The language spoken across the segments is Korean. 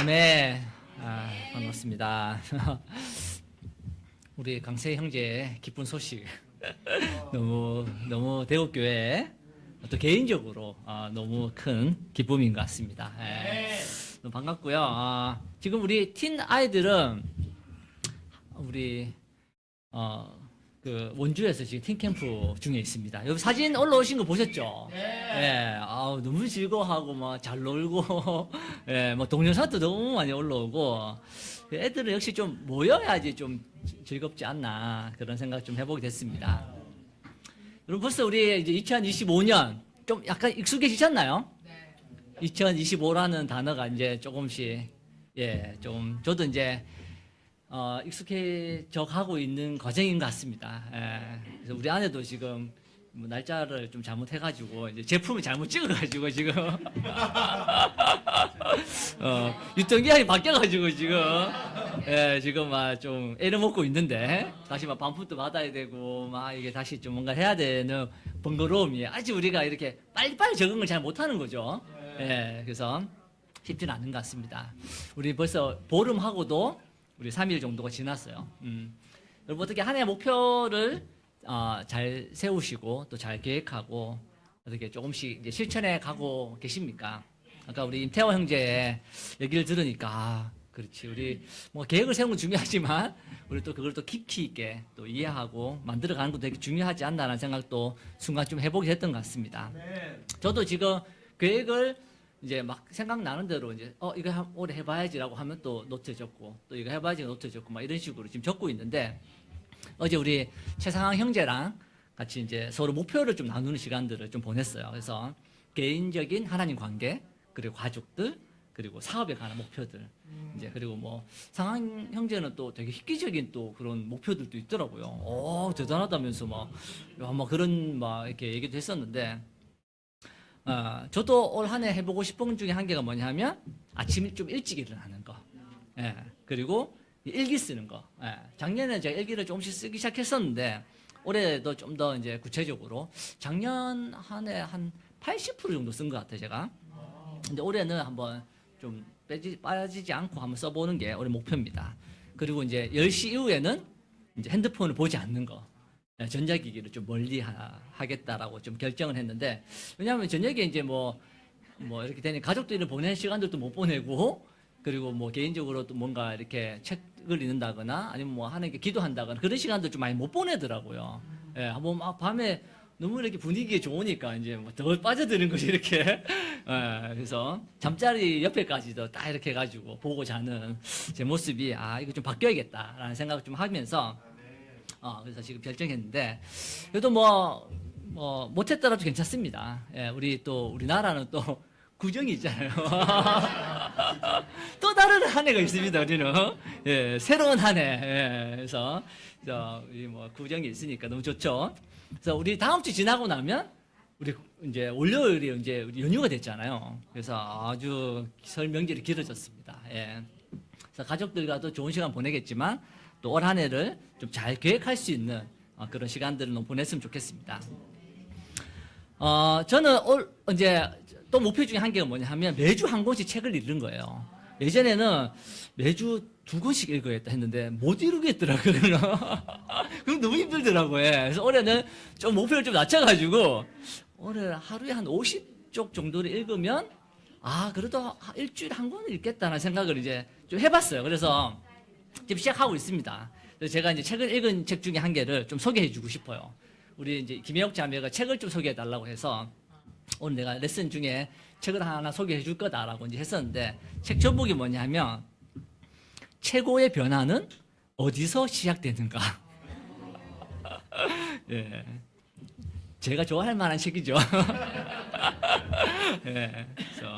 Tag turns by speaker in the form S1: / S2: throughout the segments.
S1: 네, 반갑습니다. 우리 강세 형제의 기쁜 소식 너무 대구교회 또 개인적으로 너무 큰 기쁨인 것 같습니다. 너무 반갑고요. 지금 우리 틴 아이들은 우리 그 원주에서 지금 팀 캠프 중에 있습니다. 여기 사진 올라오신 거 보셨죠? 네. 너무 즐거워하고 막 잘 놀고, 뭐 동영상도 너무 많이 올라오고, 애들은 역시 좀 모여야지 좀 즐겁지 않나 그런 생각 좀 해보게 됐습니다. 여러분 벌써 우리 이제 2025년 좀 약간 익숙해지셨나요? 2025라는 단어가 이제 조금씩 좀 저도 이제 익숙해져 가고 있는 과정인 것 같습니다. 그래서 우리 아내도 지금 뭐 날짜를 좀 잘못해가지고 이제 제품을 잘못 찍어가지고 지금 유통기한이 바뀌어가지고 지금 막 좀 애를 먹고 있는데 다시 막 반품도 받아야 되고 막 이게 다시 좀 뭔가 해야 되는 번거로움이 아직 우리가 이렇게 빨리빨리 적응을 잘 못하는 거죠. 그래서 쉽지는 않은 것 같습니다. 우리 벌써 보름하고도 우리 3일 정도가 지났어요. 여러분 어떻게 한 해 목표를 잘 세우시고 또 잘 계획하고 어떻게 조금씩 이제 실천해 가고 계십니까? 아까 우리 임태호 형제의 얘기를 들으니까 그렇지 우리 뭐 계획을 세우는 건 중요하지만 우리 또 그걸 또 깊이 있게 또 이해하고 만들어가는 것도 되게 중요하지 않나라는 생각도 순간 좀 해보게 됐던 것 같습니다. 저도 지금 계획을 이제 막 생각나는 대로 이제 이거 올해 해봐야지라고 하면 또 노트에 적고 또 이거 해봐야지 노트에 적고 막 이런 식으로 지금 적고 있는데 어제 우리 최상황 형제랑 같이 이제 서로 목표를 좀 나누는 시간들을 좀 보냈어요. 그래서 개인적인 하나님 관계 그리고 가족들 그리고 사업에 관한 목표들 이제 그리고 뭐 상황 형제는 또 되게 획기적인 또 그런 목표들도 있더라고요. 대단하다면서 막 그런 막 이렇게 얘기도 했었는데. 저도 올 한 해 해보고 싶은 것 중에 한 개가 뭐냐면 아침 좀 일찍 일어나는 거. 그리고 일기 쓰는 거. 작년에 제가 일기를 조금씩 쓰기 시작했었는데 올해도 좀 더 이제 구체적으로 작년 한 해 한 80% 정도 쓴 것 같아요, 제가. 근데 올해는 한번 좀 빠지지 않고 한번 써보는 게 올해 목표입니다. 그리고 이제 10시 이후에는 이제 핸드폰을 보지 않는 거. 전자기기를 좀 멀리 하겠다라고 좀 결정을 했는데 왜냐하면 저녁에 이제 뭐 이렇게 되니 가족들이랑 보내는 시간들도 못 보내고 그리고 뭐 개인적으로 또 뭔가 이렇게 책을 읽는다거나 아니면 뭐 하는 게 기도한다거나 그런 시간도 좀 많이 못 보내더라고요. 한번 막 밤에 너무 이렇게 분위기가 좋으니까 이제 뭐 더 빠져드는 거지 이렇게. 그래서 잠자리 옆에까지도 딱 이렇게 해가지고 보고 자는 제 모습이 이거 좀 바뀌어야겠다라는 생각을 좀 하면서. 그래서 지금 결정했는데, 그래도 못했더라도 괜찮습니다. 우리나라는 또 구정이 있잖아요. 또 다른 한 해가 있습니다, 우리는. 새로운 한 해. 그래서 구정이 있으니까 너무 좋죠. 그래서 우리 다음 주 지나고 나면, 우리 이제 월요일이 이제 우리 연휴가 됐잖아요. 그래서 아주 설 명절이 길어졌습니다. 그래서 가족들과도 좋은 시간 보내겠지만, 또 올 한 해를 좀 잘 계획할 수 있는 그런 시간들을 너무 보냈으면 좋겠습니다. 저는 이제 또 목표 중에 한 개가 뭐냐 하면 매주 한 권씩 책을 읽는 거예요. 예전에는 매주 2권씩 읽어야겠다 했는데 못 이루겠더라고요. 그럼 너무 힘들더라고요. 그래서 올해는 좀 목표를 좀 낮춰가지고 올해 하루에 한 50쪽 정도를 읽으면 그래도 일주일에 한 권을 읽겠다는 생각을 이제 좀 해봤어요. 그래서 지금 시작하고 있습니다. 그래서 제가 이제 책을 읽은 책 중에 한 개를 좀 소개해주고 싶어요. 우리 이제 김혜옥 자매가 책을 좀 소개해달라고 해서 오늘 내가 레슨 중에 책을 하나 소개해줄 거다라고 이제 했었는데 책 제목이 뭐냐면 최고의 변화는 어디서 시작되는가. 제가 좋아할 만한 책이죠. 그래서.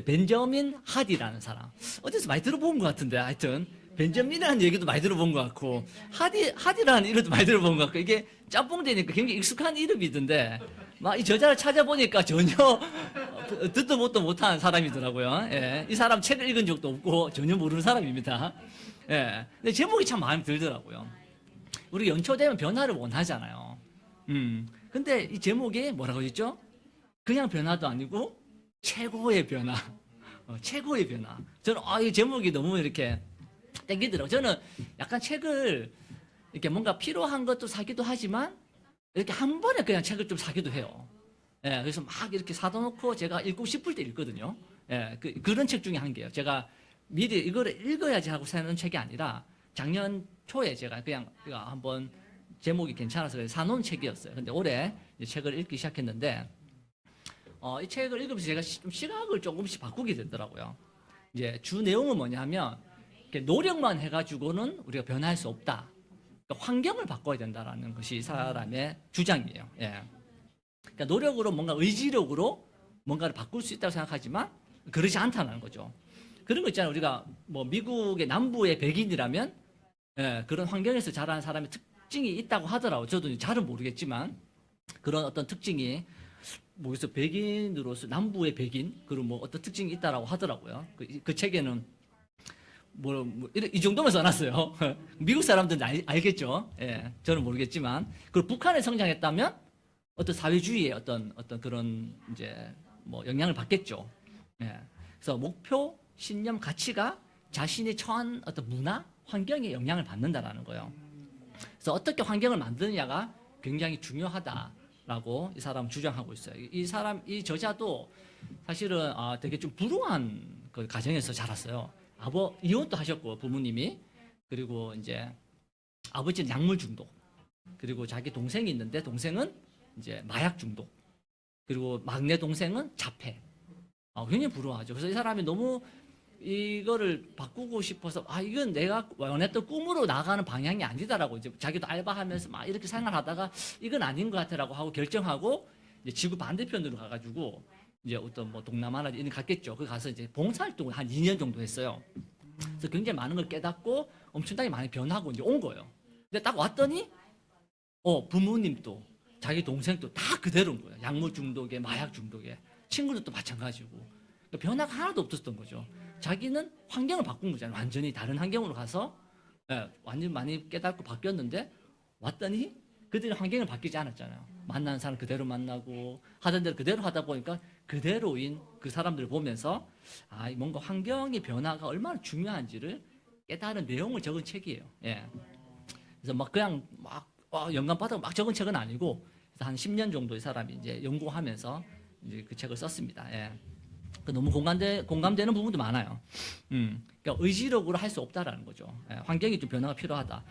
S1: 벤저민 하디라는 사람 어디서 많이 들어본 것 같은데 하여튼 벤저민이라는 얘기도 많이 들어본 것 같고 하디라는 이름도 많이 들어본 것 같고 이게 짬뽕되니까 굉장히 익숙한 이름이던데 막 이 저자를 찾아보니까 전혀 듣도 보도 못한 사람이더라고요. 이 사람 책을 읽은 적도 없고 전혀 모르는 사람입니다. 근데 제목이 참 마음에 들더라고요. 우리 연초되면 변화를 원하잖아요. 근데 이 제목이 뭐라고 했죠? 그냥 변화도 아니고 최고의 변화. 최고의 변화. 저는 이 제목이 너무 이렇게 땡기더라고요. 저는 약간 책을 이렇게 뭔가 필요한 것도 사기도 하지만 이렇게 한 번에 그냥 책을 좀 사기도 해요. 예, 그래서 막 이렇게 사다 놓고 제가 읽고 싶을 때 읽거든요. 예, 그런 책 중에 한 개예요. 제가 미리 이거를 읽어야지 하고 사는 책이 아니라 작년 초에 제가 그냥 한번 제목이 괜찮아서 사놓은 책이었어요. 근데 올해 이제 책을 읽기 시작했는데 이 책을 읽으면서 제가 좀 시각을 조금씩 바꾸게 되더라고요. 이제 주 내용은 뭐냐면 이렇게 노력만 해가지고는 우리가 변할 수 없다. 그러니까 환경을 바꿔야 된다라는 것이 이 사람의 주장이에요. 예. 그러니까 노력으로 뭔가 의지력으로 뭔가를 바꿀 수 있다고 생각하지만 그렇지 않다는 거죠. 그런 거 있잖아요. 우리가 뭐 미국의 남부의 백인이라면 그런 환경에서 자란 사람의 특징이 있다고 하더라고요. 저도 잘은 모르겠지만 그런 어떤 특징이 뭐그래서 백인으로서 남부의 백인 그리고 뭐 어떤 특징이 있다라고 하더라고요. 그 책에는 이 정도만 써놨어요. 미국 사람들은 알겠죠. 예, 저는 모르겠지만 그리고 북한에 성장했다면 어떤 사회주의의 어떤 그런 이제 뭐 영향을 받겠죠. 예, 그래서 목표, 신념, 가치가 자신이 처한 어떤 문화, 환경에 영향을 받는다라는 거예요. 그래서 어떻게 환경을 만드느냐가 굉장히 중요하다라고 이 사람은 주장하고 있어요. 이 저자도 사실은 되게 좀 불우한 그 가정에서 자랐어요. 이혼도 하셨고 부모님이 그리고 이제 아버지는 약물 중독 그리고 자기 동생이 있는데 동생은 이제 마약 중독 그리고 막내 동생은 자폐. 굉장히 불우하죠. 그래서 이 사람이 너무 이거를 바꾸고 싶어서 이건 내가 원했던 꿈으로 나가는 방향이 아니다라고 이제 자기도 알바하면서 막 이렇게 생활하다가 이건 아닌 것 같아라고 하고 결정하고 이제 지구 반대편으로 가가지고 이제 어떤 뭐 동남아나 이런 데 갔겠죠. 그 가서 이제 봉사활동을 한 2년 정도 했어요. 그래서 굉장히 많은 걸 깨닫고 엄청나게 많이 변하고 이제 온 거예요. 근데 딱 왔더니 부모님도 자기 동생도 다 그대로인 거예요. 약물 중독에 마약 중독에 친구들도 마찬가지고 그러니까 변화가 하나도 없었던 거죠. 자기는 환경을 바꾼 거잖아요. 완전히 다른 환경으로 가서 완전 많이 깨닫고 바뀌었는데 왔더니 그들은 환경을 바뀌지 않았잖아요. 만나는 사람 그대로 만나고 하던 대로 그대로 하다 보니까 그대로인 그 사람들을 보면서 뭔가 환경의 변화가 얼마나 중요한지를 깨달은 내용을 적은 책이에요. 예. 그래서 막 그냥 영감 받아서 막 적은 책은 아니고 한 10년 정도 이 사람이 이제 연구하면서 이제 그 책을 썼습니다. 예. 너무 공감되는 부분도 많아요. 그러니까 의지력으로 할 수 없다라는 거죠. 예. 환경이 좀 변화가 필요하다.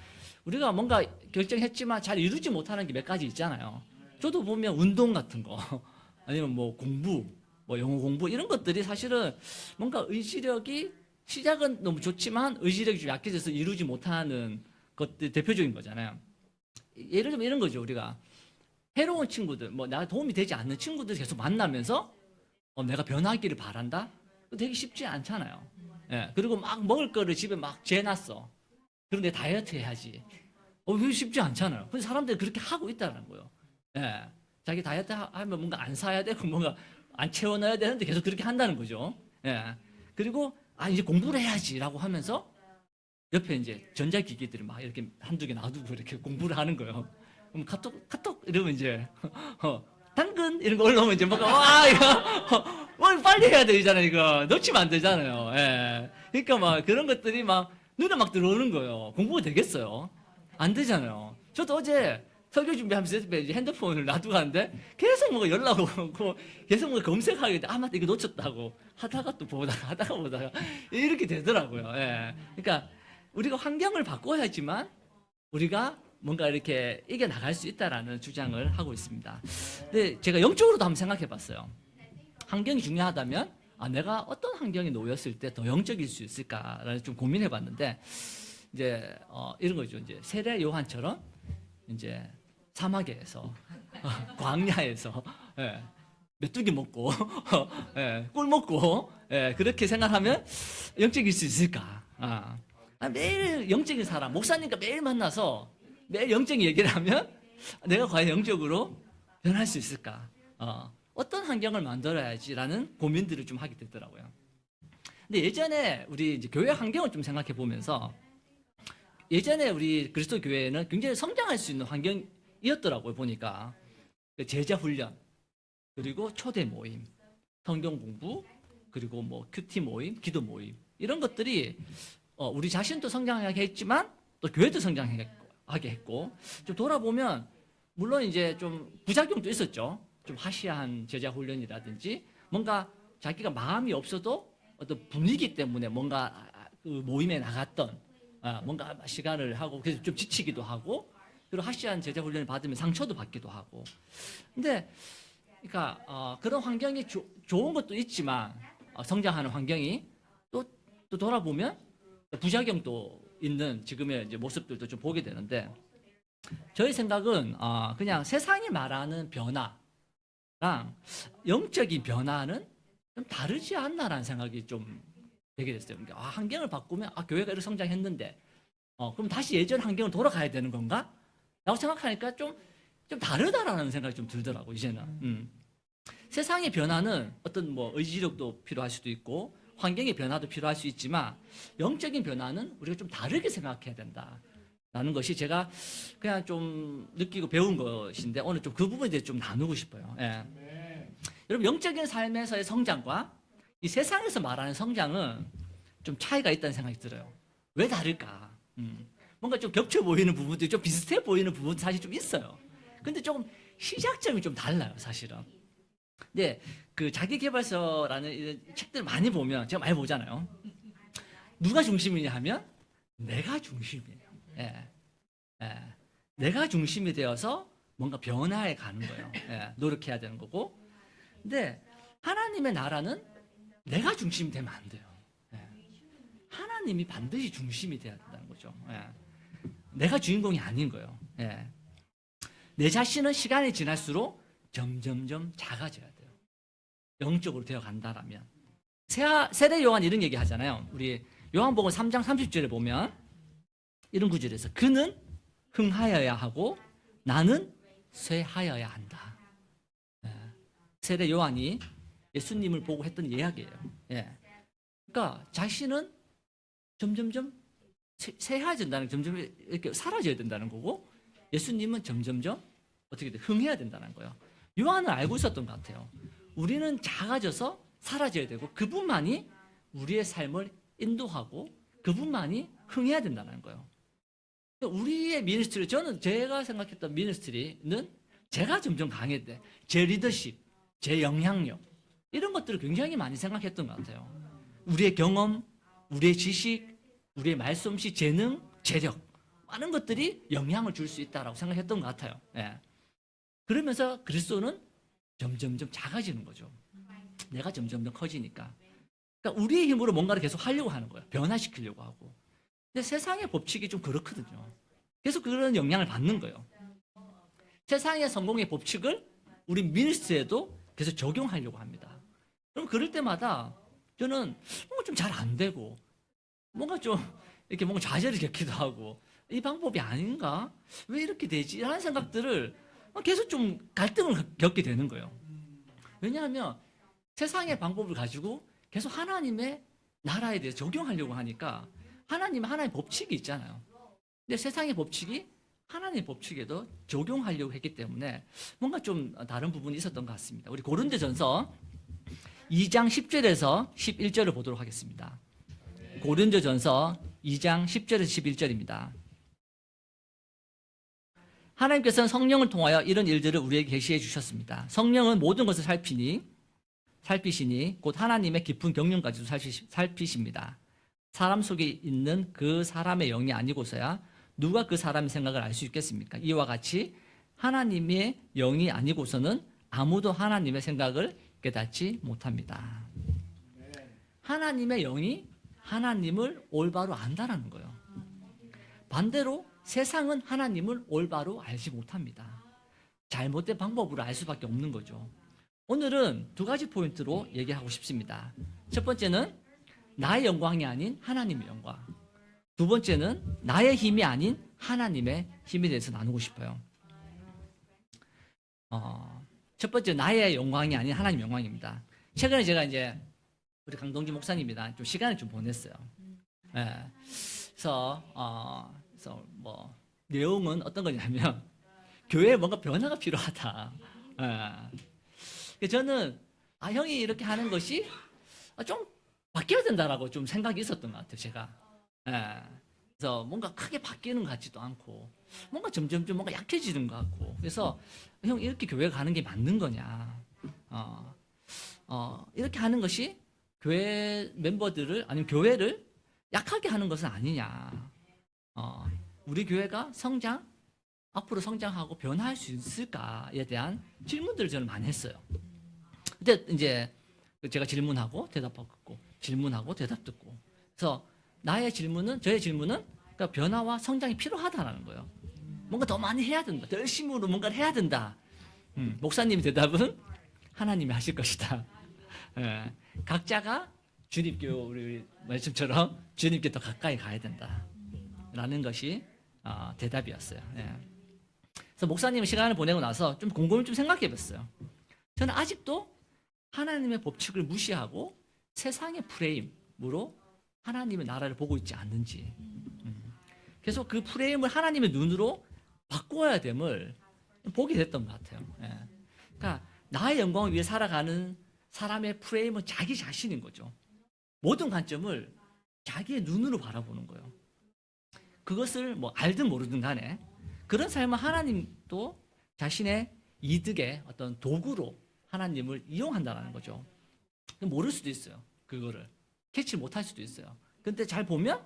S1: 우리가 뭔가 결정했지만 잘 이루지 못하는 게 몇 가지 있잖아요. 저도 보면 운동 같은 거 아니면 뭐 공부, 뭐 영어 공부 이런 것들이 사실은 뭔가 의지력이 시작은 너무 좋지만 의지력이 좀 약해져서 이루지 못하는 것들 대표적인 거잖아요. 예를 들면 이런 거죠. 우리가 해로운 친구들, 뭐 나한테 도움이 되지 않는 친구들 계속 만나면서 내가 변하기를 바란다? 되게 쉽지 않잖아요. 예, 그리고 막 먹을 거를 집에 막 재놨어. 그런데 다이어트 해야지. 그게 쉽지 않잖아요. 근데 사람들이 그렇게 하고 있다는 거예요. 예, 자기 다이어트 하면 뭔가 안 사야 되고 뭔가 안 채워넣어야 되는데 계속 그렇게 한다는 거죠. 예, 그리고 이제 공부를 해야지라고 하면서 옆에 이제 전자기기들이 막 이렇게 한두 개 놔두고 이렇게 공부를 하는 거예요. 그럼 카톡 이러면 이제 당근 이런 거 올라오면 이제 뭔가 이거 빨리 해야 되잖아요. 이거 놓치면 안 되잖아요. 예. 그러니까 막 그런 것들이 막 눈에 막 들어오는 거예요. 공부가 되겠어요? 안 되잖아요. 저도 어제 설교 준비하면서 이제 핸드폰을 놔두고 가는데 계속 뭔가 연락 오고 계속 뭔가 검색하게 돼. 맞다 이거 놓쳤다고 하다가 또 보다가 이렇게 되더라고요. 예. 그러니까 우리가 환경을 바꿔야지만 우리가 뭔가 이렇게 이겨나갈 수 있다라는 주장을 하고 있습니다. 근데 제가 영적으로도 한번 생각해 봤어요. 환경이 중요하다면 내가 어떤 환경에 놓였을 때 더 영적일 수 있을까라는 좀 고민해 봤는데 이제 이런 거죠. 이제 세례 요한처럼 이제 사막에서 광야에서 메뚜기 먹고 꿀 먹고 그렇게 생각하면 영적일 수 있을까? 매일 영적인 사람 목사님과 매일 만나서 매일 영적인 얘기를 하면 내가 과연 영적으로 변할 수 있을까? 어떤 환경을 만들어야지라는 고민들을 좀 하게 되더라고요. 근데 예전에 우리 이제 교회 환경을 좀 생각해 보면서 예전에 우리 그리스도 교회는 굉장히 성장할 수 있는 환경이었더라고요. 보니까 제자 훈련 그리고 초대 모임, 성경 공부, 그리고 뭐 큐티 모임, 기도 모임 이런 것들이 우리 자신도 성장하게 했지만 또 교회도 성장하게 했고 좀 돌아보면 물론 이제 좀 부작용도 있었죠. 좀 하시한 제자 훈련이라든지 뭔가 자기가 마음이 없어도 어떤 분위기 때문에 뭔가 그 모임에 나갔던 뭔가 시간을 하고 그래서 좀 지치기도 하고 그리고 하시한 제자 훈련을 받으면 상처도 받기도 하고 근데 그러니까 그런 환경이 좋은 것도 있지만 성장하는 환경이 또 돌아보면 부작용도 있는 지금의 이제 모습들도 좀 보게 되는데 저희 생각은 그냥 세상이 말하는 변화랑 영적인 변화는 좀 다르지 않나라는 생각이 좀 되게 됐어요. 그러니까 환경을 바꾸면 교회가 이렇게 성장했는데 그럼 다시 예전 환경으로 돌아가야 되는 건가? 라고 생각하니까 좀 다르다라는 생각이 좀 들더라고 이제는. 세상의 변화는 어떤 뭐 의지력도 필요할 수도 있고 환경의 변화도 필요할 수 있지만 영적인 변화는 우리가 좀 다르게 생각해야 된다라는 것이 제가 그냥 좀 느끼고 배운 것인데 오늘 좀 그 부분에 대해서 좀 나누고 싶어요. 예. 여러분 영적인 삶에서의 성장과 이 세상에서 말하는 성장은 좀 차이가 있다는 생각이 들어요. 왜 다를까? 뭔가 좀 겹쳐 보이는 부분도 좀 비슷해 보이는 부분도 사실 좀 있어요. 근데 조금 시작점이 좀 달라요, 사실은. 근데 그 자기계발서라는 이런 책들 많이 보면 제가 많이 보잖아요. 누가 중심이냐 하면 내가 중심이에요. 예. 예. 내가 중심이 되어서 뭔가 변화해 가는 거예요. 예. 노력해야 되는 거고. 근데 하나님의 나라는 내가 중심이 되면 안 돼요. 예. 하나님이 반드시 중심이 돼야 된다는 거죠. 예. 내가 주인공이 아닌 거예요. 예. 내 자신은 시간이 지날수록 점점점 작아져야 돼요. 영적으로 되어 간다라면. 세례 요한 이런 얘기 하잖아요. 우리 요한복음 3장 30절에 보면 이런 구절에서 그는 흥하여야 하고 나는 쇠하여야 한다. 예. 세례 요한이 예수님을 보고 했던 이야기예요. 예. 그러니까 자신은 점점점 쇠해진다는 점점 이렇게 사라져야 된다는 거고 예수님은 점점점 어떻게 돼? 흥해야 된다는 거예요. 요한은 알고 있었던 것 같아요. 우리는 작아져서 사라져야 되고 그분만이 우리의 삶을 인도하고 그분만이 흥해야 된다는 거예요. 우리의 미니스트리, 저는 제가 생각했던 미니스트리는 제가 점점 강해져, 제 리더십, 제 영향력 이런 것들을 굉장히 많이 생각했던 것 같아요. 우리의 경험, 우리의 지식, 우리의 말솜씨, 재능, 재력 많은 것들이 영향을 줄 수 있다고 생각했던 것 같아요. 예. 그러면서 그리스도는 점점점 작아지는 거죠. 내가 점점점 커지니까. 그러니까 우리의 힘으로 뭔가를 계속 하려고 하는 거예요. 변화시키려고 하고. 근데 세상의 법칙이 좀 그렇거든요. 계속 그런 영향을 받는 거예요. 세상의 성공의 법칙을 우리 미니스트리에도 계속 적용하려고 합니다. 그럼 그럴 때마다 저는 뭔가 좀 잘 안 되고 뭔가 좀 이렇게 뭔가 좌절을 겪기도 하고 이 방법이 아닌가? 왜 이렇게 되지? 라는 생각들을 계속 좀 갈등을 겪게 되는 거예요. 왜냐하면 세상의 방법을 가지고 계속 하나님의 나라에 대해서 적용하려고 하니까 하나님의 법칙이 있잖아요. 근데 세상의 법칙이 하나님의 법칙에도 적용하려고 했기 때문에 뭔가 좀 다른 부분이 있었던 것 같습니다. 우리 고린도전서 2장 10절에서 11절을 보도록 하겠습니다. 고린도전서 2장 10절에서 11절입니다. 하나님께서는 성령을 통하여 이런 일들을 우리에게 계시해 주셨습니다. 성령은 모든 것을 살피시니 곧 하나님의 깊은 경륜까지도 살피십니다. 사람 속에 있는 그 사람의 영이 아니고서야 누가 그 사람의 생각을 알 수 있겠습니까? 이와 같이 하나님의 영이 아니고서는 아무도 하나님의 생각을 깨닫지 못합니다. 하나님의 영이 하나님을 올바로 안다라는 거예요. 반대로 세상은 하나님을 올바로 알지 못합니다. 잘못된 방법으로 알 수밖에 없는 거죠. 오늘은 두 가지 포인트로 얘기하고 싶습니다. 첫 번째는 나의 영광이 아닌 하나님의 영광. 두 번째는 나의 힘이 아닌 하나님의 힘에 대해서 나누고 싶어요. 첫 번째 나의 영광이 아닌 하나님의 영광입니다. 최근에 제가 이제 우리 강동진 목사님이랑 좀 시간을 좀 보냈어요. 예. 그래서 뭐 내용은 어떤 거냐면 교회에 뭔가 변화가 필요하다. 예. 저는 형이 이렇게 하는 것이 좀 바뀌어야 된다라고 좀 생각이 있었던 것 같아요, 제가. 예. 그래서 뭔가 크게 바뀌는 것 같지도 않고, 뭔가 점점점 뭔가 약해지는 것 같고, 그래서 형 이렇게 교회 가는 게 맞는 거냐, 이렇게 하는 것이 교회 멤버들을 아니면 교회를 약하게 하는 것은 아니냐, 우리 교회가 앞으로 성장하고 변화할 수 있을까에 대한 질문들을 저는 많이 했어요. 근데 이제 제가 질문하고 대답하고 질문하고 대답 듣고, 그래서 저의 질문은 그러니까 변화와 성장이 필요하다라는 거예요. 뭔가 더 많이 해야 된다. 더 열심으로 뭔가를 해야 된다. 목사님 대답은 하나님이 하실 것이다. 예, 각자가 주님께 우리 말씀처럼 주님께 더 가까이 가야 된다. 라는 것이 대답이었어요. 예. 그래서 목사님 시간을 보내고 나서 좀 곰곰이 좀 생각해 봤어요. 저는 아직도 하나님의 법칙을 무시하고 세상의 프레임으로 하나님의 나라를 보고 있지 않는지, 계속 그 프레임을 하나님의 눈으로 바꿔야 됨을 보게 됐던 것 같아요. 예. 그러니까 나의 영광을 위해 살아가는 사람의 프레임은 자기 자신인 거죠. 모든 관점을 자기의 눈으로 바라보는 거예요. 그것을 뭐 알든 모르든 간에 그런 삶은 하나님도 자신의 이득의 어떤 도구로 하나님을 이용한다는 거죠. 모를 수도 있어요. 그거를 캐치 못할 수도 있어요. 근데 잘 보면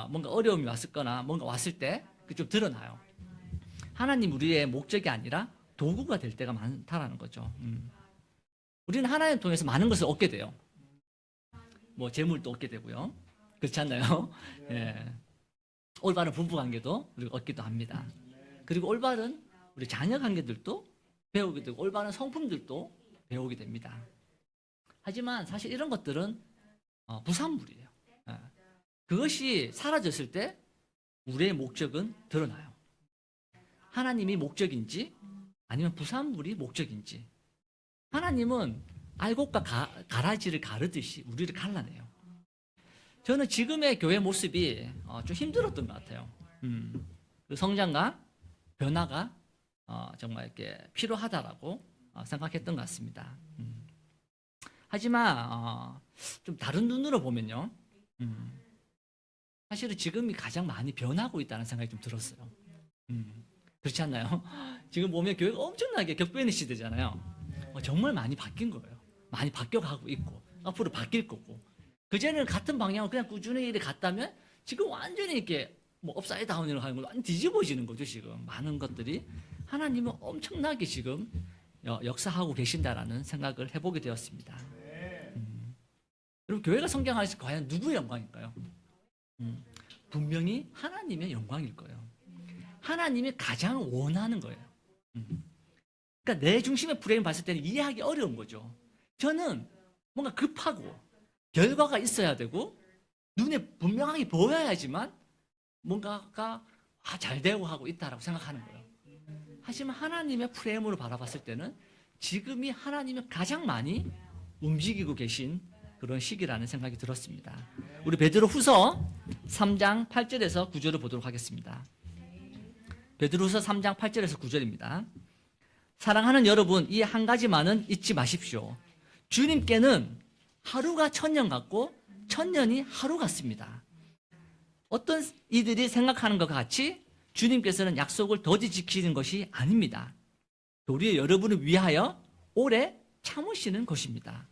S1: 뭔가 어려움이 왔거나 뭔가 왔을 때 좀 드러나요. 하나님 우리의 목적이 아니라 도구가 될 때가 많다라는 거죠. 우리는 하나님 통해서 많은 것을 얻게 돼요. 뭐 재물도 얻게 되고요. 그렇지 않나요? 예. 올바른 부부 관계도 우리가 얻기도 합니다. 그리고 올바른 우리 자녀 관계들도 배우게 되고 올바른 성품들도 배우게 됩니다. 하지만 사실 이런 것들은 부산물이에요. 예. 그것이 사라졌을 때 우리의 목적은 드러나요. 하나님이 목적인지 아니면 부산물이 목적인지. 하나님은 알곡과 가라지를 가르듯이 우리를 갈라내요. 저는 지금의 교회 모습이 좀 힘들었던 것 같아요. 그 성장과 변화가 정말 이렇게 필요하다라고 생각했던 것 같습니다. 하지만 좀 다른 눈으로 보면요, 사실은 지금이 가장 많이 변하고 있다는 생각이 좀 들었어요. 그렇지 않나요? 지금 보면 교회가 엄청나게 격변의 시대잖아요. 정말 많이 바뀐 거예요. 많이 바뀌어가고 있고 앞으로 바뀔 거고. 그전에는 같은 방향으로 그냥 꾸준히 이렇게 갔다면 지금 완전히 이렇게 뭐 업사이드 다운으로 하는 걸로 완전 뒤집어지는 거죠. 지금 많은 것들이 하나님은 엄청나게 지금 역사하고 계신다라는 생각을 해보게 되었습니다. 여러분, 교회가 성장할 때 과연 누구의 영광일까요? 분명히 하나님의 영광일 거예요. 하나님이 가장 원하는 거예요. 그러니까 내 중심의 프레임 봤을 때는 이해하기 어려운 거죠. 저는 뭔가 급하고 결과가 있어야 되고 눈에 분명하게 보여야지만 뭔가가 잘 되고 하고 있다라고 생각하는 거예요. 하지만 하나님의 프레임으로 바라봤을 때는 지금이 하나님이 가장 많이 움직이고 계신 그런 시기라는 생각이 들었습니다. 우리 베드로후서 3장 8절에서 9절을 보도록 하겠습니다. 베드로후서 3장 8절에서 9절입니다. 사랑하는 여러분, 이 한 가지만은 잊지 마십시오. 주님께는 하루가 천년 같고 천년이 하루 같습니다. 어떤 이들이 생각하는 것과 같이 주님께서는 약속을 더디 지키는 것이 아닙니다. 도리어 여러분을 위하여 오래 참으시는 것입니다.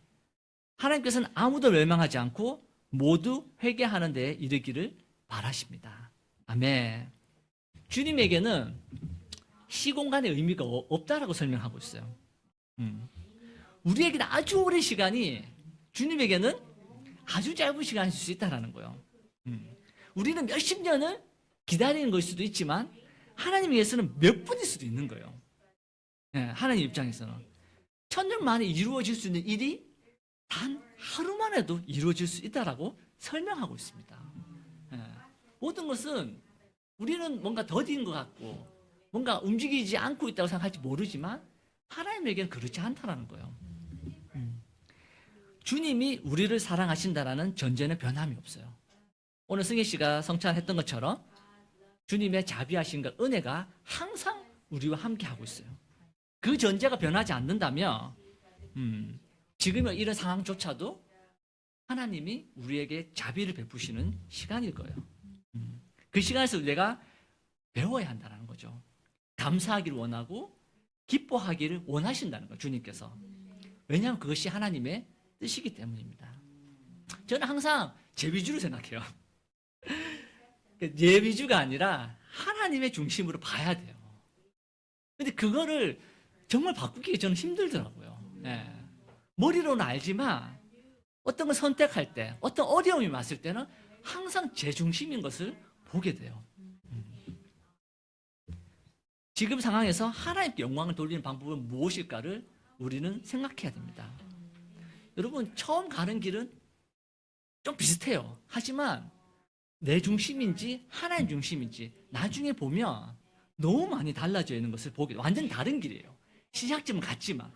S1: 하나님께서는 아무도 멸망하지 않고 모두 회개하는 데에 이르기를 바라십니다. 아멘. 주님에게는 시공간의 의미가 없다라고 설명하고 있어요. 우리에게는 아주 오랜 시간이 주님에게는 아주 짧은 시간일 수 있다는 거예요. 우리는 몇십 년을 기다리는 걸 수도 있지만 하나님 위해서는 몇 분일 수도 있는 거예요. 하나님 입장에서는 천년 만에 이루어질 수 있는 일이 단 하루만 해도 이루어질 수 있다라고 설명하고 있습니다. 모든 것은 우리는 뭔가 더딘 것 같고 뭔가 움직이지 않고 있다고 생각할지 모르지만 하나님에게는 그렇지 않다는 거예요. 주님이 우리를 사랑하신다라는 전제는 변함이 없어요. 오늘 승희 씨가 성찬했던 것처럼 주님의 자비하심과 은혜가 항상 우리와 함께 하고 있어요. 그 전제가 변하지 않는다면 지금의 이런 상황조차도 하나님이 우리에게 자비를 베푸시는 시간일 거예요. 그 시간에서 우리가 배워야 한다는 거죠. 감사하기를 원하고 기뻐하기를 원하신다는 거예요, 주님께서. 왜냐하면 그것이 하나님의 뜻이기 때문입니다. 저는 항상 제 위주로 생각해요. 제 위주가 아니라 하나님의 중심으로 봐야 돼요. 근데 그거를 정말 바꾸기 저는 힘들더라고요. 예. 머리로는 알지만 어떤 걸 선택할 때, 어떤 어려움이 왔을 때는 항상 제 중심인 것을 보게 돼요. 지금 상황에서 하나님께 영광을 돌리는 방법은 무엇일까를 우리는 생각해야 됩니다. 여러분, 처음 가는 길은 좀 비슷해요. 하지만 내 중심인지 하나님 중심인지 나중에 보면 너무 많이 달라져 있는 것을 보게 돼요. 완전 다른 길이에요. 시작점은 같지만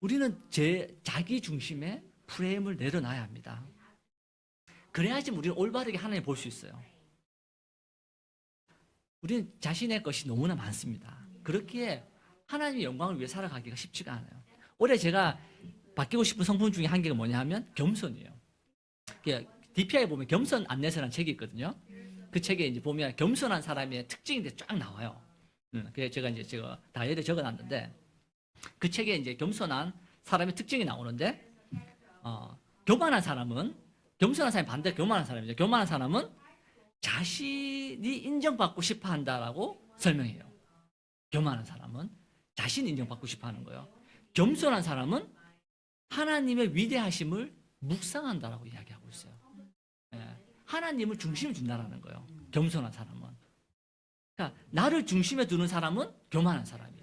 S1: 우리는 자기 중심의 프레임을 내려놔야 합니다. 그래야지 우리는 올바르게 하나님 볼 수 있어요. 우리는 자신의 것이 너무나 많습니다. 그렇기에 하나님의 영광을 위해 살아가기가 쉽지가 않아요. 올해 제가 바뀌고 싶은 성품 중에 한 개가 뭐냐 하면 겸손이에요. DPI에 보면 겸손 안내서라는 책이 있거든요. 그 책에 이제 보면 겸손한 사람의 특징이 쫙 나와요. 그래서 제가 다이어리에 적어놨는데 그 책에 이제 겸손한 사람의 특징이 나오는데 교만한 사람이 반대 교만한 사람이죠. 교만한 사람은 자신이 인정받고 싶어 한다라고 설명해요. 교만한 사람은 자신이 인정받고 싶어 하는 거예요. 겸손한 사람은 하나님의 위대하심을 묵상한다라고 이야기하고 있어요. 하나님을 중심에 둔다라는 거예요. 겸손한 사람은. 그러니까 나를 중심에 두는 사람은 교만한 사람이에요.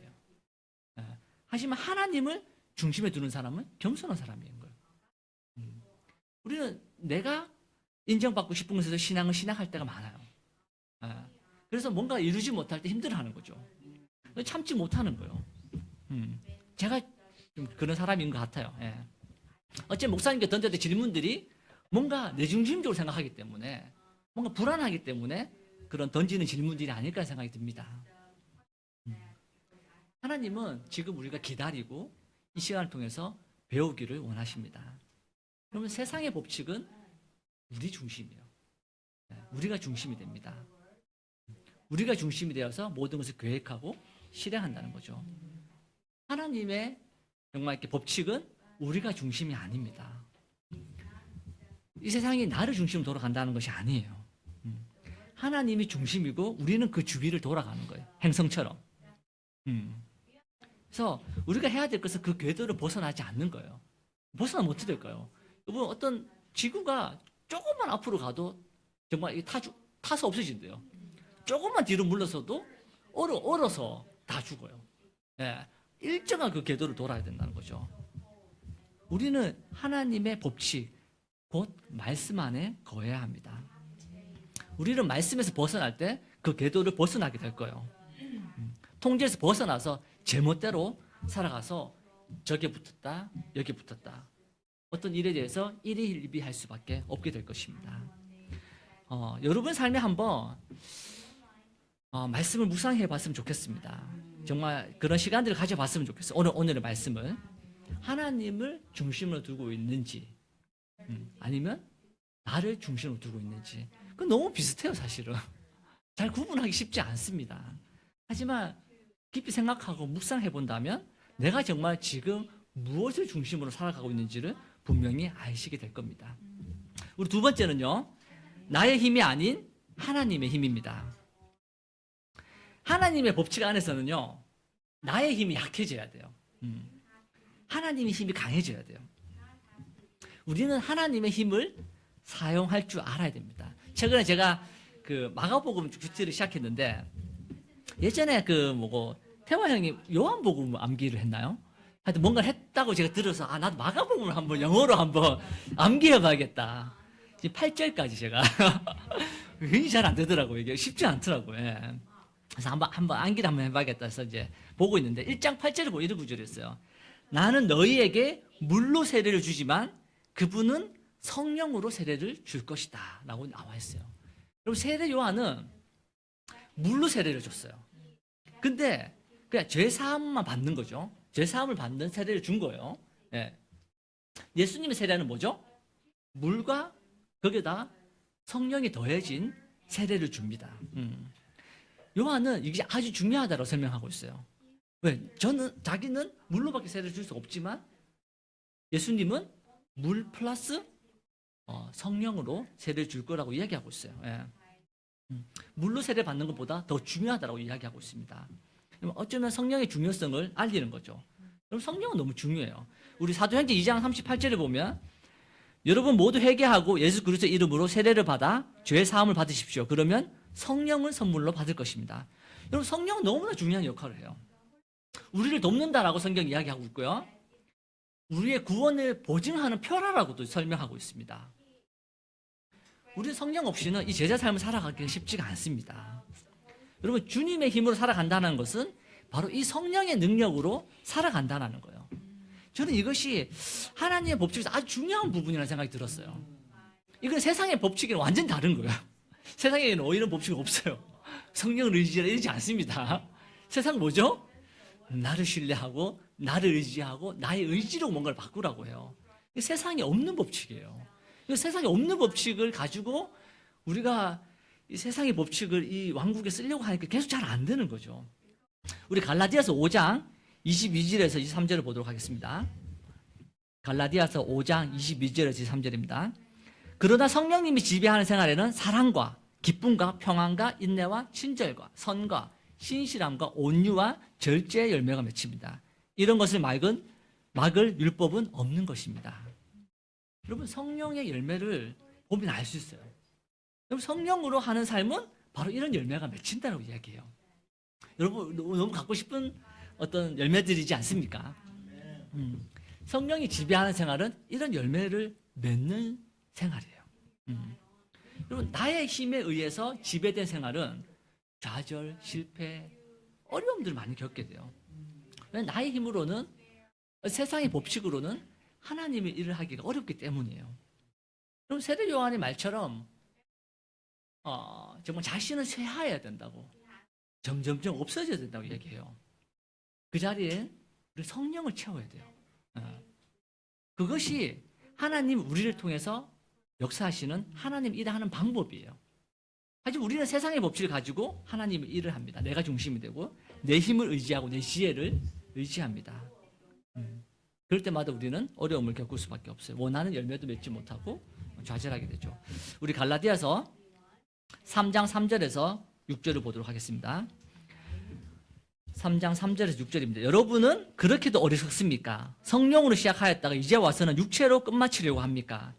S1: 하지만 하나님을 중심에 두는 사람은 겸손한 사람인 거예요. 우리는 내가 인정받고 싶은 것에서 신앙을 시작할 때가 많아요. 그래서 뭔가 이루지 못할 때 힘들어하는 거죠. 참지 못하는 거예요. 제가 좀 그런 사람인 것 같아요. 어째 목사님께 던졌던 질문들이 뭔가 내중심적으로 생각하기 때문에 뭔가 불안하기 때문에 그런 던지는 질문들이 아닐까 생각이 듭니다. 하나님은 지금 우리가 기다리고 이 시간을 통해서 배우기를 원하십니다. 그러면 세상의 법칙은 우리 중심이에요. 우리가 중심이 됩니다. 우리가 중심이 되어서 모든 것을 계획하고 실행한다는 거죠. 하나님의 정말 이렇게 법칙은 우리가 중심이 아닙니다. 이 세상이 나를 중심으로 돌아간다는 것이 아니에요. 하나님이 중심이고 우리는 그 주위를 돌아가는 거예요. 행성처럼. 그래서 우리가 해야 될 것은 그 궤도를 벗어나지 않는 거예요. 벗어나면 어떻게 될까요? 여러분, 어떤 지구가 조금만 앞으로 가도 정말 타서 없어진대요. 조금만 뒤로 물러서도 얼어서 다 죽어요. 일정한 그 궤도를 돌아야 된다는 거죠. 우리는 하나님의 법칙, 곧 말씀 안에 거해야 합니다. 우리는 말씀에서 벗어날 때 그 궤도를 벗어나게 될 거예요. 통제에서 벗어나서 제멋대로 살아가서 저게 붙었다, 여기 붙었다. 어떤 일에 대해서 일희일비할 수밖에 없게 될 것입니다. 여러분 삶에 한번 말씀을 묵상해 봤으면 좋겠습니다. 정말 그런 시간들을 가져봤으면 좋겠어요. 오늘의 말씀을 하나님을 중심으로 두고 있는지 아니면 나를 중심으로 두고 있는지 그건 너무 비슷해요. 사실은 잘 구분하기 쉽지 않습니다. 하지만 깊이 생각하고 묵상해 본다면 내가 정말 지금 무엇을 중심으로 살아가고 있는지를 분명히 아시게 될 겁니다. 우리 두 번째는요, 나의 힘이 아닌 하나님의 힘입니다. 하나님의 법칙 안에서는요, 나의 힘이 약해져야 돼요. 하나님의 힘이 강해져야 돼요. 우리는 하나님의 힘을 사용할 줄 알아야 됩니다. 최근에 제가 그 마가복음 큐티를 시작했는데 예전에 태화 형이 요한복음 암기를 했나요? 하여튼 뭔가를 했다고 제가 들어서 나도 마가복음을 한번 영어로 한번 암기해봐야겠다. 지금 8절까지 제가 굉장히 잘 안 되더라고요. 이게 쉽지 않더라고요. 그래서 한번 암기를 한번 해봐야겠다 해서 이제 보고 있는데 1장 8절을 보고 이런 구절이었어요. 나는 너희에게 물로 세례를 주지만 그분은 성령으로 세례를 줄 것이다 라고 나와 있어요. 그럼 세례 요한은 물로 세례를 줬어요. 근데 그냥 죄사함만 받는 거죠. 죄사함을 받는 세례를 준 거예요. 예수님의 세례는 뭐죠? 물과 거기다 성령이 더해진 세례를 줍니다. 요한은 이게 아주 중요하다고 설명하고 있어요. 왜? 자기는 물로밖에 세례를 줄 수 없지만 예수님은 물 플러스 성령으로 세례를 줄 거라고 이야기하고 있어요. 예. 물로 세례 받는 것보다 더 중요하다고 이야기하고 있습니다. 어쩌면 성령의 중요성을 알리는 거죠. 그럼 성령은 너무 중요해요. 우리 사도행전 2장 38절에 보면 여러분 모두 회개하고 예수 그리스도 이름으로 세례를 받아 죄 사함을 받으십시오. 그러면 성령을 선물로 받을 것입니다. 여러분 성령은 너무나 중요한 역할을 해요. 우리를 돕는다라고 성경 이야기하고 있고요. 우리의 구원을 보증하는 표라라고도 설명하고 있습니다. 우리 성령 없이는 이 제자 삶을 살아가기가 쉽지가 않습니다. 여러분 주님의 힘으로 살아간다는 것은 바로 이 성령의 능력으로 살아간다는 거예요. 저는 이것이 하나님의 법칙에서 아주 중요한 부분이라는 생각이 들었어요. 이건 세상의 법칙이랑 완전 다른 거예요. 세상에는 이런 법칙이 없어요. 성령을 의지하라 이러지 않습니다. 세상은 뭐죠? 나를 신뢰하고 나를 의지하고 나의 의지로 뭔가를 바꾸라고 해요. 세상에 없는 법칙이에요. 세상에 없는 법칙을 가지고 우리가 이 세상의 법칙을 이 왕국에 쓰려고 하니까 계속 잘 안 되는 거죠. 우리 갈라디아서 5장 22절에서 23절을 보도록 하겠습니다. 갈라디아서 5장 22절에서 23절입니다. 그러나 성령님이 지배하는 생활에는 사랑과 기쁨과 평안과 인내와 친절과 선과 신실함과 온유와 절제의 열매가 맺힙니다. 이런 것을 막을 율법은 없는 것입니다. 여러분 성령의 열매를 보면 알 수 있어요. 여러분 성령으로 하는 삶은 바로 이런 열매가 맺힌다고 이야기해요. 여러분 너무 갖고 싶은 어떤 열매들이지 않습니까? 성령이 지배하는 생활은 이런 열매를 맺는 생활이에요. 여러분 나의 힘에 의해서 지배된 생활은 좌절, 실패, 어려움들을 많이 겪게 돼요. 나의 힘으로는 세상의 법칙으로는 하나님의 일을 하기가 어렵기 때문이에요. 그럼 세례 요한의 말처럼 정말 자신을 쇠하여야 된다고 점점점 없어져야 된다고 얘기해요. 그 자리에 우리 성령을 채워야 돼요. 그것이 하나님 우리를 통해서 역사하시는 하나님 일을 하는 방법이에요. 하지만 우리는 세상의 법칙을 가지고 하나님의 일을 합니다. 내가 중심이 되고 내 힘을 의지하고 내 지혜를 의지합니다. 그럴 때마다 우리는 어려움을 겪을 수밖에 없어요. 원하는 열매도 맺지 못하고 좌절하게 되죠. 우리 갈라디아서 3장 3절에서 6절을 보도록 하겠습니다. 3장 3절에서 6절입니다. 여러분은 그렇게도 어리석습니까? 성령으로 시작하였다가 이제 와서는 육체로 끝마치려고 합니까?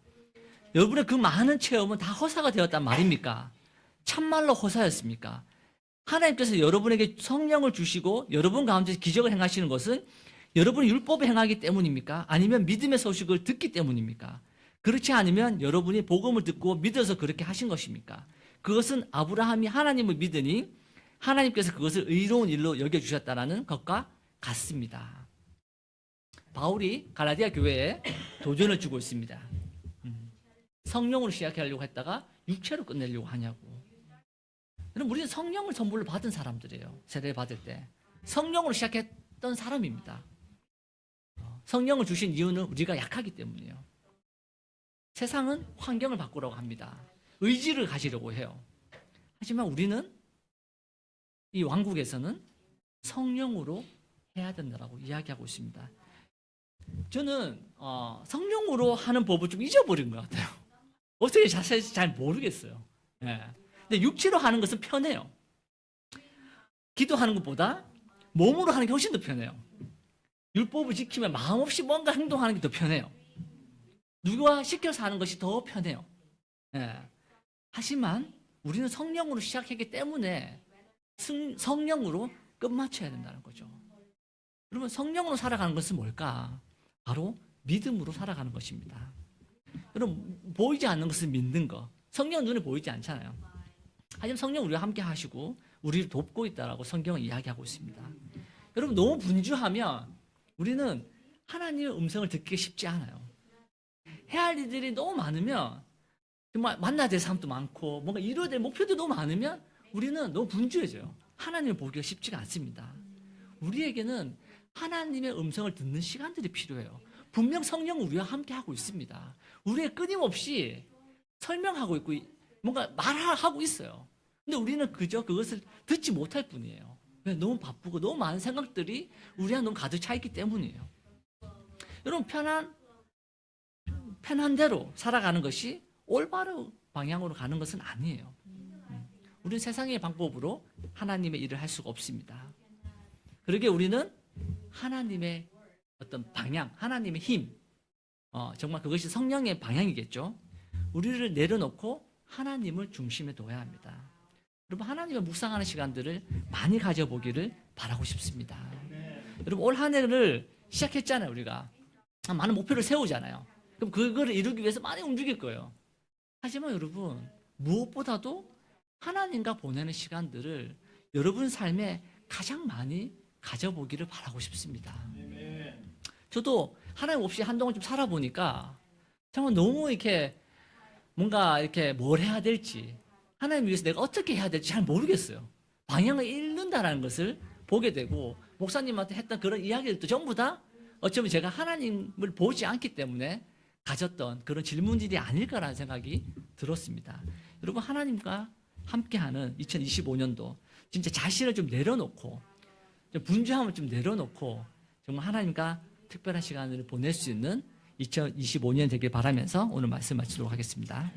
S1: 여러분의 그 많은 체험은 다 허사가 되었단 말입니까? 참말로 허사였습니까? 하나님께서 여러분에게 성령을 주시고 여러분 가운데 기적을 행하시는 것은 여러분이 율법을 행하기 때문입니까? 아니면 믿음의 소식을 듣기 때문입니까? 그렇지 않으면 여러분이 복음을 듣고 믿어서 그렇게 하신 것입니까? 그것은 아브라함이 하나님을 믿으니 하나님께서 그것을 의로운 일로 여겨주셨다는 것과 같습니다. 바울이 갈라디아 교회에 도전을 주고 있습니다. 성령으로 시작하려고 했다가 육체로 끝내려고 하냐고. 여러분 우리는 성령을 선물로 받은 사람들이에요. 세례를 받을 때 성령으로 시작했던 사람입니다. 성령을 주신 이유는 우리가 약하기 때문이에요. 세상은 환경을 바꾸라고 합니다. 의지를 가지려고 해요. 하지만 우리는 이 왕국에서는 성령으로 해야 된다고 이야기하고 있습니다. 저는 성령으로 하는 법을 좀 잊어버린 것 같아요. 어떻게 자세히 잘 모르겠어요. 예. 근데 육체로 하는 것은 편해요. 기도하는 것보다 몸으로 하는 게 훨씬 더 편해요. 율법을 지키면 마음 없이 뭔가 행동하는 게 더 편해요. 누구와 시켜서 하는 것이 더 편해요. 예. 하지만 우리는 성령으로 시작했기 때문에 성령으로 끝마쳐야 된다는 거죠. 여러분 성령으로 살아가는 것은 뭘까? 바로 믿음으로 살아가는 것입니다. 여러분 보이지 않는 것을 믿는 것. 성령은 눈에 보이지 않잖아요. 하지만 성령 우리와 함께 하시고 우리를 돕고 있다라고 성경은 이야기하고 있습니다. 여러분 너무 분주하면 우리는 하나님의 음성을 듣기 쉽지 않아요. 해야 할 일들이 너무 많으면 정말 만나야 될 사람도 많고 뭔가 이루어야 될 목표도 너무 많으면 우리는 너무 분주해져요. 하나님을 보기가 쉽지가 않습니다. 우리에게는 하나님의 음성을 듣는 시간들이 필요해요. 분명 성령은 우리와 함께 하고 있습니다. 우리의 끊임없이 설명하고 있고 뭔가 말하고 있어요. 근데 우리는 그저 그것을 듣지 못할 뿐이에요. 너무 바쁘고 너무 많은 생각들이 우리 안에 너무 가득 차 있기 때문이에요. 여러분 편한 대로 살아가는 것이 올바른 방향으로 가는 것은 아니에요. 우리는 세상의 방법으로 하나님의 일을 할 수가 없습니다. 그러기에 우리는 하나님의 어떤 방향, 하나님의 힘, 정말 그것이 성령의 방향이겠죠. 우리를 내려놓고 하나님을 중심에 둬야 합니다. 여러분 하나님을 묵상하는 시간들을 많이 가져보기를 바라고 싶습니다. 여러분 올 한 해를 시작했잖아요. 우리가 많은 목표를 세우잖아요. 그럼 그거를 이루기 위해서 많이 움직일 거예요. 하지만 여러분 무엇보다도 하나님과 보내는 시간들을 여러분 삶에 가장 많이 가져보기를 바라고 싶습니다. 저도 하나님 없이 한동안 좀 살아보니까 정말 너무 이렇게 뭔가 이렇게 뭘 해야 될지 하나님 위해서 내가 어떻게 해야 될지 잘 모르겠어요. 방향을 잃는다는 것을 보게 되고 목사님한테 했던 그런 이야기들도 전부 다 어쩌면 제가 하나님을 보지 않기 때문에 가졌던 그런 질문들이 아닐까라는 생각이 들었습니다. 여러분 하나님과 함께하는 2025년도 진짜 자신을 좀 내려놓고 좀 분주함을 좀 내려놓고 정말 하나님과 특별한 시간을 보낼 수 있는 2025년 되길 바라면서 오늘 말씀 마치도록 하겠습니다.